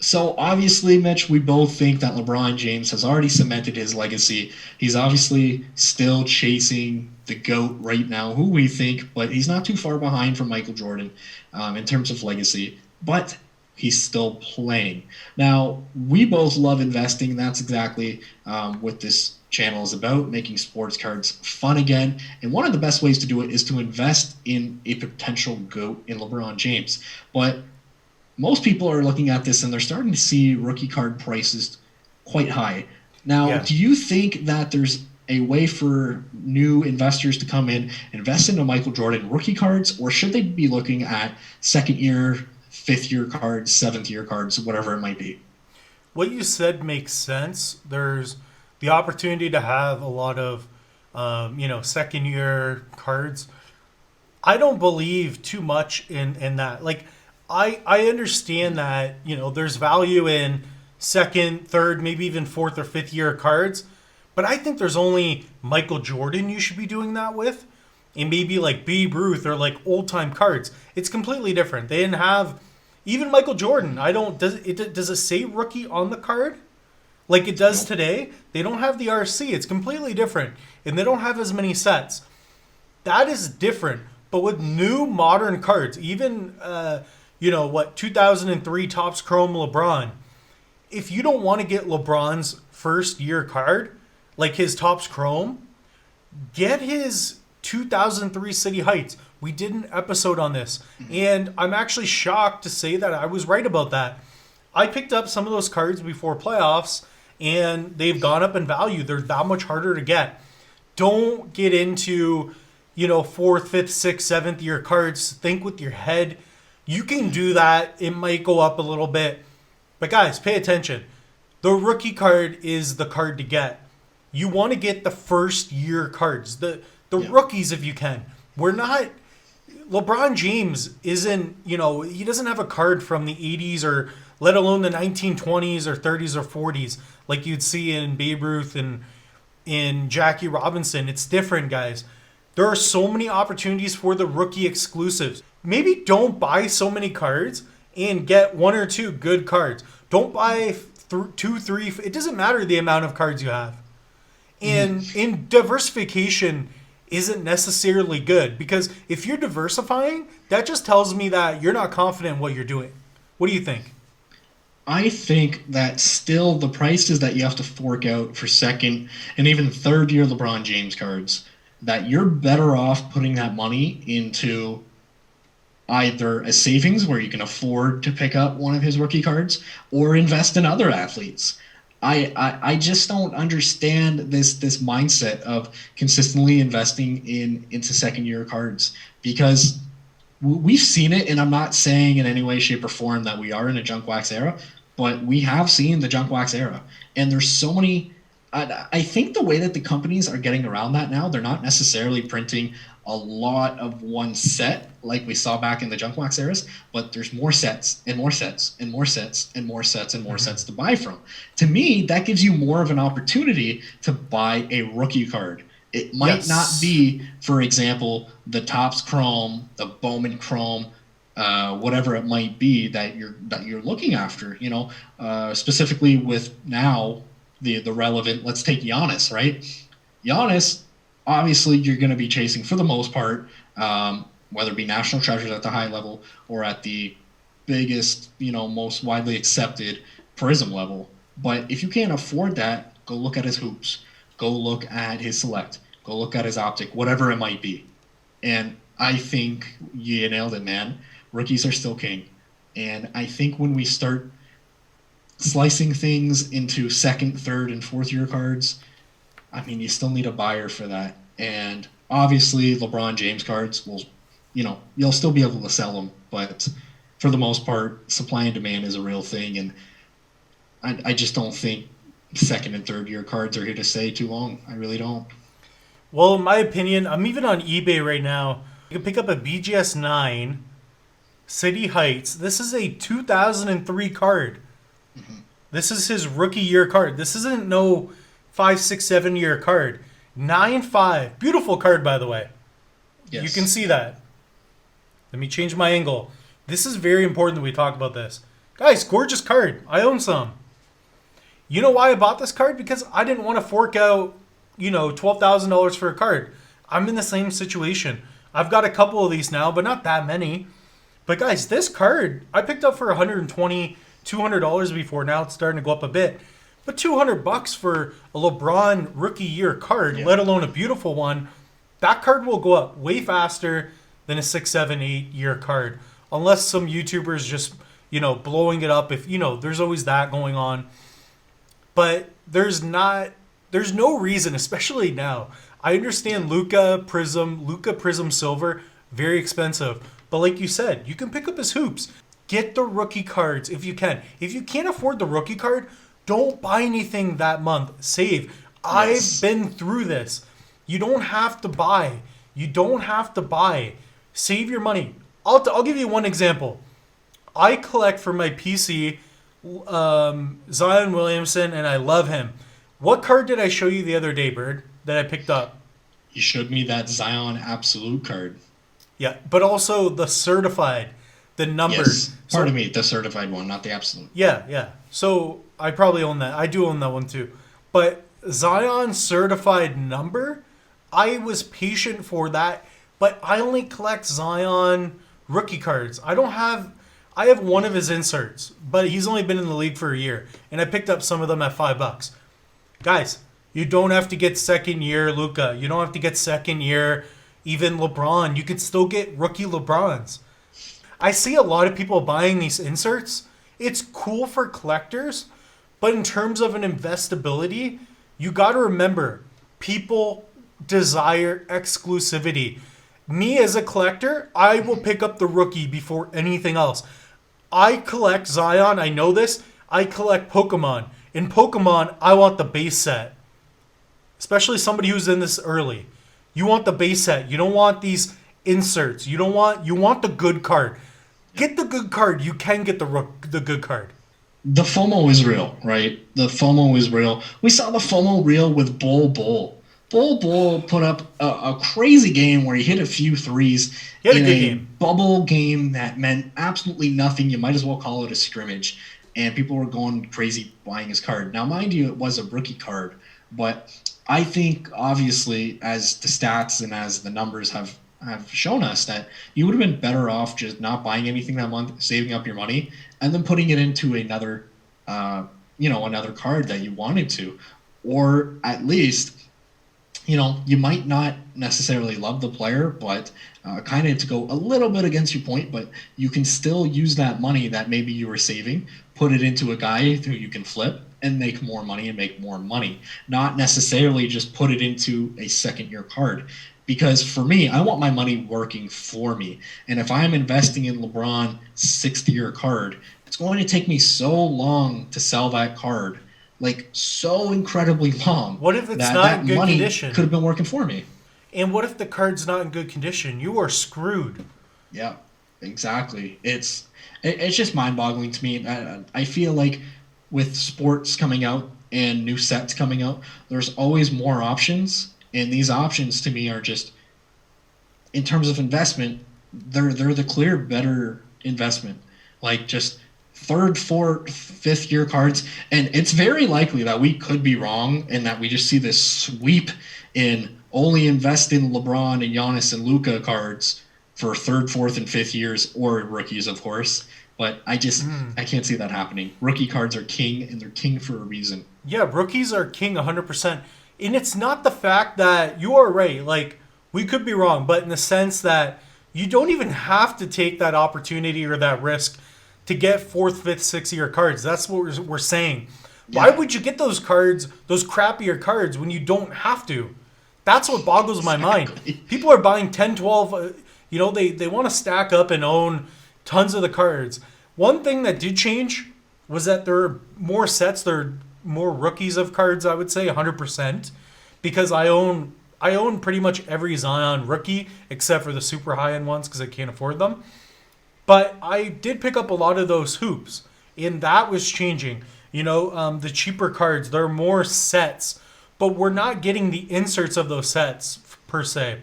So obviously, Mitch, we both think that LeBron James has already cemented his legacy. He's obviously still chasing the GOAT right now, who we think, but he's not too far behind from Michael Jordan in terms of legacy. But he's still playing. Now, we both love investing. That's exactly what this channel is about, making sports cards fun again. And one of the best ways to do it is to invest in a potential GOAT in LeBron James. But most people are looking at this and they're starting to see rookie card prices quite high. Now, Yeah. do you think that there's a way for new investors to come in, invest into Michael Jordan rookie cards, or should they be looking at second year, fifth year cards, seventh year cards, whatever it might be? What you said makes sense. There's the opportunity to have a lot of, second year cards. I don't believe too much in that. Like, I understand that, there's value in second, third, maybe even fourth or fifth year cards. But I think there's only Michael Jordan you should be doing that with. And maybe like Babe Ruth or like old time cards. It's completely different. They didn't have even Michael Jordan. I don't does it say rookie on the card? Like it does Nope. today. They don't have the RC. It's completely different. And they don't have as many sets. That is different. But with new modern cards, even 2003 Topps Chrome LeBron, if you don't want to get LeBron's first year card, like his Topps Chrome, get his 2003 City Heights. We did an episode on this, and I'm actually shocked to say that I was right about that. I picked up some of those cards before playoffs, and they've gone up in value. They're that much harder to get. Don't get into, fourth, fifth, sixth, seventh year cards. Think with your head. You can do that. It might go up a little bit. But guys, pay attention. The rookie card is the card to get. You want to get the first year cards, the Yeah. rookies if you can. We're not LeBron James isn't, he doesn't have a card from the 80s or let alone the 1920s or 30s or 40s like you'd see in Babe Ruth and in Jackie Robinson. It's different, guys. There are so many opportunities for the rookie exclusives. Maybe don't buy so many cards and get one or two good cards. Don't buy two, three. It doesn't matter the amount of cards you have. And Mm-hmm. in diversification isn't necessarily good because if you're diversifying, that just tells me that you're not confident in what you're doing. What do you think? I think that still the prices that you have to fork out for second and even third year LeBron James cards, that you're better off putting that money into either a savings where you can afford to pick up one of his rookie cards or invest in other athletes. I just don't understand this mindset of consistently investing into second year cards because we've seen it, and I'm not saying in any way, shape, or form that we are in a junk wax era, but we have seen the junk wax era, and there's so many. I think the way that the companies are getting around that now, they're not necessarily printing a lot of one set like we saw back in the junk wax eras, but there's more sets and more sets and more sets and more sets and more Mm-hmm. sets to buy from. To me, that gives you more of an opportunity to buy a rookie card. It might not Yes. be, for example, the Topps Chrome, the Bowman Chrome, whatever it might be that you're looking after. Specifically with now the relevant. Let's take Giannis, right? Giannis, obviously, you're going to be chasing for the most part, whether it be national treasures at the high level or at the biggest, most widely accepted prism level. But if you can't afford that, go look at his hoops, go look at his select, go look at his optic, whatever it might be. And I think you nailed it, man. Rookies are still king. And I think when we start slicing things into second, third, and fourth year cards, I mean, you still need a buyer for that. And obviously, LeBron James cards will, you'll still be able to sell them. But for the most part, supply and demand is a real thing. And I just don't think second and third year cards are here to stay too long. I really don't. Well, in my opinion, I'm even on eBay right now. You can pick up a BGS 9 City Heights. This is a 2003 card. This is his rookie year card. This isn't no 5, 6, 7 year card. 9.5. Beautiful card, by the way. You can Yes. see that. Let me change my angle. This is very important that we talk about this. Guys, gorgeous card. I own some. You know why I bought this card? Because I didn't want to fork out, $12,000 for a card. I'm in the same situation. I've got a couple of these now, but not that many. But guys, this card I picked up for 120, $200 before. Now it's starting to go up a bit. But $200 for a LeBron rookie year card, Yeah. let alone a beautiful one, that card will go up way faster than a 6, 7, 8 year card. Unless some YouTubers just, blowing it up. If, there's always that going on. But there's no reason, especially now. I understand Luca Prism Silver, very expensive. But like you said, you can pick up his hoops. Get the rookie cards if you can. If you can't afford the rookie card, don't buy anything that month. Save. I've Yes. been through this. You don't have to buy. You don't have to buy. Save your money. I'll give you one example. I collect for my PC Zion Williamson, and I love him. What card did I show you the other day, Bird, that I picked up? You showed me that Zion Absolute card. Yeah, but also the certified, the numbered. Yes. So Pardon me, the certified one, not the absolute. yeah, yeah. So I probably own that. I do own that one too. But Zion certified number, I was patient for that, but I only collect Zion rookie cards. I have one of his inserts, but he's only been in the league for a year, and I picked up some of them at $5. Guys, you don't have to get second year Luca. You don't have to get second year even LeBron. You could still get rookie LeBrons. I see a lot of people buying these inserts. It's cool for collectors, but in terms of an investability, you got to remember people desire exclusivity. Me as a collector, I will pick up the rookie before anything else. I collect Zion, I know this. I collect Pokemon. In Pokemon, I want the base set. Especially somebody who's in this early. You want the base set. You don't want these inserts. You want the good card. Get the good card. You can get the good card. The FOMO is real, right? The FOMO is real. We saw the FOMO real with Bull Bull. Bull Bull put up a crazy game where he hit a few threes He had a in good a game. bubble game that meant absolutely nothing. You might as well call it a scrimmage. And people were going crazy buying his card. Now, mind you, it was a rookie card, but I think obviously as the stats and as the numbers have shown us that you would have been better off just not buying anything that month, saving up your money, and then putting it into another card that you wanted to, or at least, you might not necessarily love the player, but kind of to go a little bit against your point, but you can still use that money that maybe you were saving, put it into a guy who you can flip and make more money and make more money, not necessarily just put it into a second year card. Because for me, I want my money working for me. And if I'm investing in LeBron sixth year card, it's going to take me so long to sell that card, like so incredibly long. What if it's that not that in good money condition? could have been working for me. And what if the card's not in good condition? You are screwed. Yeah, exactly. It's just mind boggling to me. I feel like with sports coming out and new sets coming out, there's always more options, and these options to me are just, in terms of investment, they're the clear better investment. Like just third, fourth, fifth year cards, and it's very likely that we could be wrong and that we just see this sweep in only invest in LeBron and Giannis and Luca cards for third, fourth, and fifth years, or rookies, of course. But I can't see that happening. Rookie cards are king, and they're king for a reason. Yeah, rookies are king 100%. And it's not the fact that you are right. Like, we could be wrong, but in the sense that you don't even have to take that opportunity or that risk to get fourth, fifth, sixth year cards. That's what we're saying. Why Yeah. would you get those cards, those crappier cards, when you don't have to? That's what boggles my mind. People are buying 10, 12, they want to stack up and own tons of the cards. One thing that did change was that there are more sets, there are more rookies of cards, I would say 100%, because I own pretty much every Zion rookie except for the super high end ones because I can't afford them. But I did pick up a lot of those hoops, and that was changing. The cheaper cards, there are more sets, but we're not getting the inserts of those sets per se.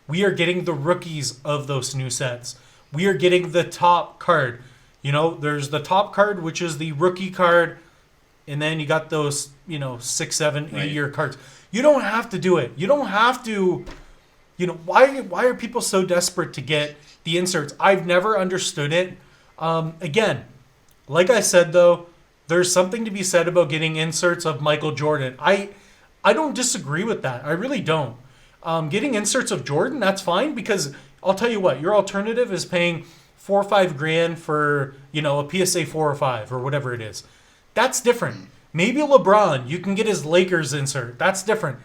We are getting the rookies of those new sets. We are getting the top card. There's the top card, which is the rookie card, and then you got those, 6, 7, 8 Right. year cards. You don't have to do it. You don't have to. Why are people so desperate to get the inserts? I've never understood it. Again, like I said though, there's something to be said about getting inserts of Michael Jordan. I don't disagree with that. I really don't. Getting inserts of Jordan, that's fine, because I'll tell you what, your alternative is paying 4 or 5 grand for a PSA 4 or 5 or whatever it is. That's different. Maybe LeBron, you can get his Lakers insert. That's different.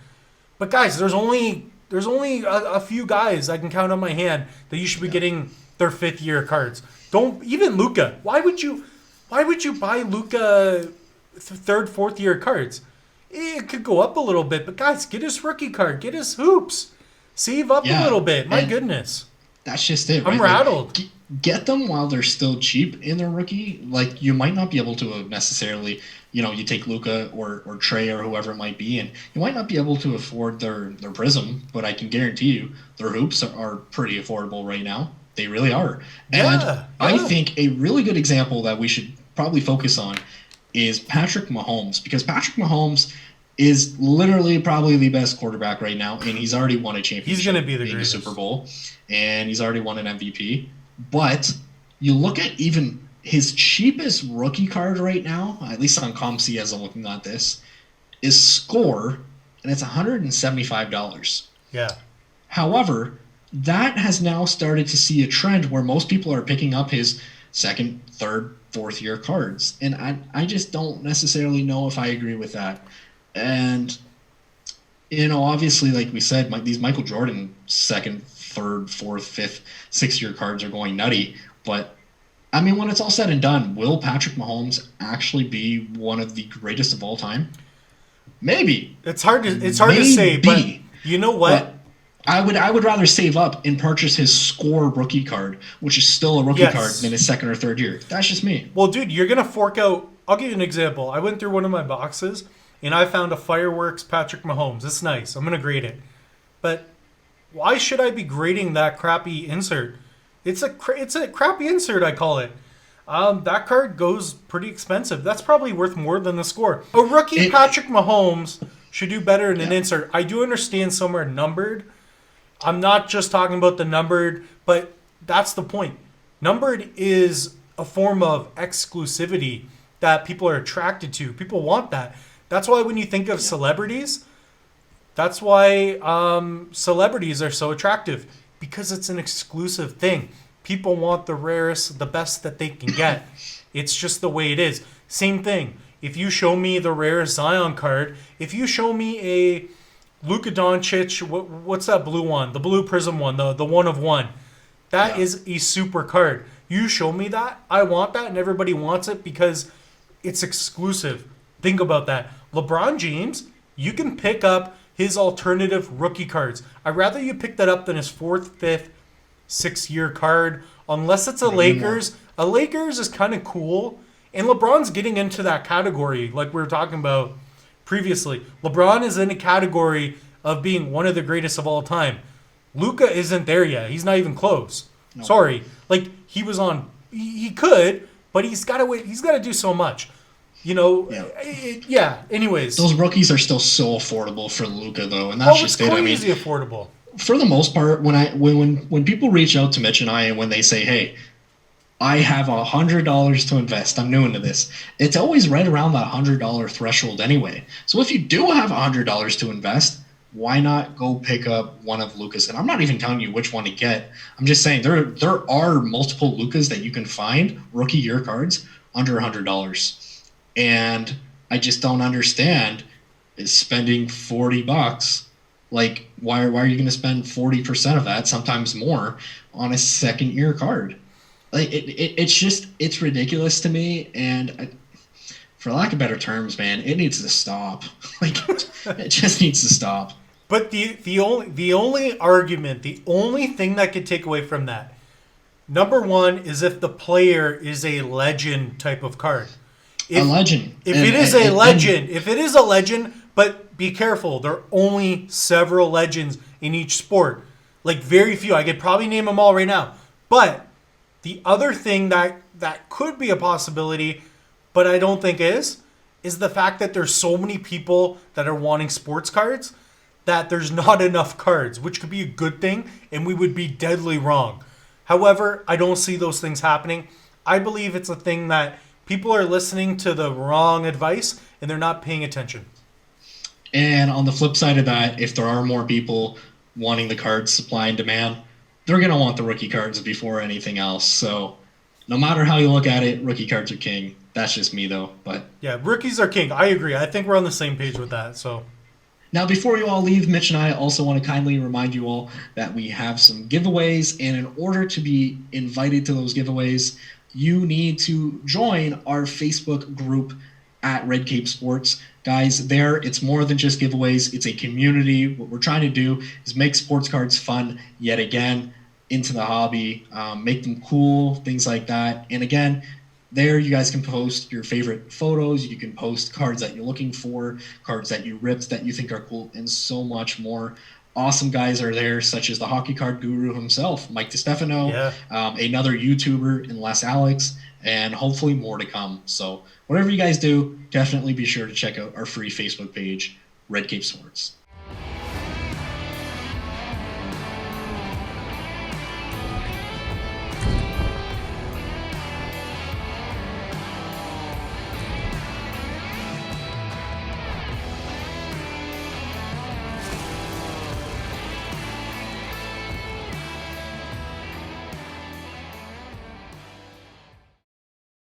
But guys, there's only a few guys I can count on my hand that you should be getting their 5th-year cards. Don't even Luka. Why would you buy Luka 3rd, 4th-year cards? It could go up a little bit, but guys, get his rookie card, get his hoops, save up a little bit. My goodness, That's just it. I'm right? rattled. Get them while they're still cheap in their rookie. Like, you might not be able to necessarily, you take Luca or Trey or whoever it might be, and you might not be able to afford their Prism, but I can guarantee you their hoops are pretty affordable right now. They really are. And I think a really good example that we should probably focus on is Patrick Mahomes, because Patrick Mahomes is literally probably the best quarterback right now, and he's already won a championship. He's going to be the in greatest. Super Bowl, and he's already won an MVP. But you look at even his cheapest rookie card right now, at least on ComC as I'm looking at this, is Score, and it's $175. Yeah. However, that has now started to see a trend where most people are picking up his 2nd, 3rd, 4th-year cards. And I just don't necessarily know if I agree with that. And, obviously, like we said, these Michael Jordan 2nd, 3rd, 4th, 5th, 6th-year cards are going nutty. But, I mean, when it's all said and done, will Patrick Mahomes actually be one of the greatest of all time? Maybe. It's hard to say, but you know what? But I would rather save up and purchase his Score rookie card, which is still a rookie card, than his 2nd or 3rd year. That's just me. Well, dude, you're going to fork out. I'll give you an example. I went through one of my boxes, and I found a Fireworks Patrick Mahomes. It's nice. I'm going to grade it. But why should I be grading that crappy insert? It's a crappy insert, I call it. That card goes pretty expensive. That's probably worth more than the Score. A rookie Patrick Mahomes should do better in an insert. I do understand some are numbered. I'm not just talking about the numbered, but that's the point. Numbered is a form of exclusivity that people are attracted to. People want that. That's why when you think of celebrities, that's why celebrities are so attractive, because it's an exclusive thing. People want the rarest, the best that they can get. It's just the way it is. Same thing. If you show me the rarest Zion card, if you show me a Luka Doncic, what's that blue one? The blue Prism one, the 1 of 1. That is a super card. You show me that, I want that, and everybody wants it because it's exclusive. Think about that. LeBron James, you can pick up his alternative rookie cards. I'd rather you pick that up than his 4th, 5th, 6th-year card, unless it's a Lakers. A Lakers is kind of cool, and LeBron's getting into that category like we were talking about previously. LeBron is in a category of being one of the greatest of all time. Luka isn't there yet. He's not even close. No. Sorry. Like, he was on... He could, but he's got to wait. He's got to do so much. Anyways. Those rookies are still so affordable for Luka, though, and that's just it. I mean, it's crazy affordable. For the most part, when people reach out to Mitch and I, and when they say, hey, I have $100 to invest, I'm new into this, it's always right around that $100 threshold anyway. So if you do have $100 to invest, why not go pick up one of Luka's? And I'm not even telling you which one to get. I'm just saying there are multiple Lukas that you can find, rookie year cards, under $100. And I just don't understand is spending $40. Like, why are you going to spend 40% of that, sometimes more, on a 2nd year card? Like, it's ridiculous to me, and for lack of better terms, man, it needs to stop. Like, it just needs to stop. But the only argument, the only thing that could take away from that, number one, is if the player is a legend type of card. A legend. If it is a legend, but be careful, there are only several legends in each sport. Like, very few. I could probably name them all right now. But the other thing that that could be a possibility, but I don't think is the fact that there's so many people that are wanting sports cards that there's not enough cards, which could be a good thing, and we would be deadly wrong. However, I don't see those things happening. I believe it's a thing that people are listening to the wrong advice and they're not paying attention. And on the flip side of that, if there are more people wanting the cards, supply and demand, they're going to want the rookie cards before anything else. So no matter how you look at it, rookie cards are king. That's just me, though. But Yeah, rookies are king. I agree. I think we're on the same page with that. So now, before you all leave, Mitch and I also want to kindly remind you all that we have some giveaways. And in order to be invited to those giveaways, you need to join our Facebook group at Red Cape Sports. Guys, there, it's more than just giveaways. It's a community. What we're trying to do is make sports cards fun yet again into the hobby, make them cool, things like that. And again, there you guys can post your favorite photos. You can post cards that you're looking for, cards that you ripped that you think are cool, and so much more. Awesome guys are there, such as the hockey card guru himself, Mike DiStefano, yeah, another YouTuber in Les Alex, and hopefully more to come. So whatever you guys do, definitely be sure to check out our free Facebook page, Red Cape Sports.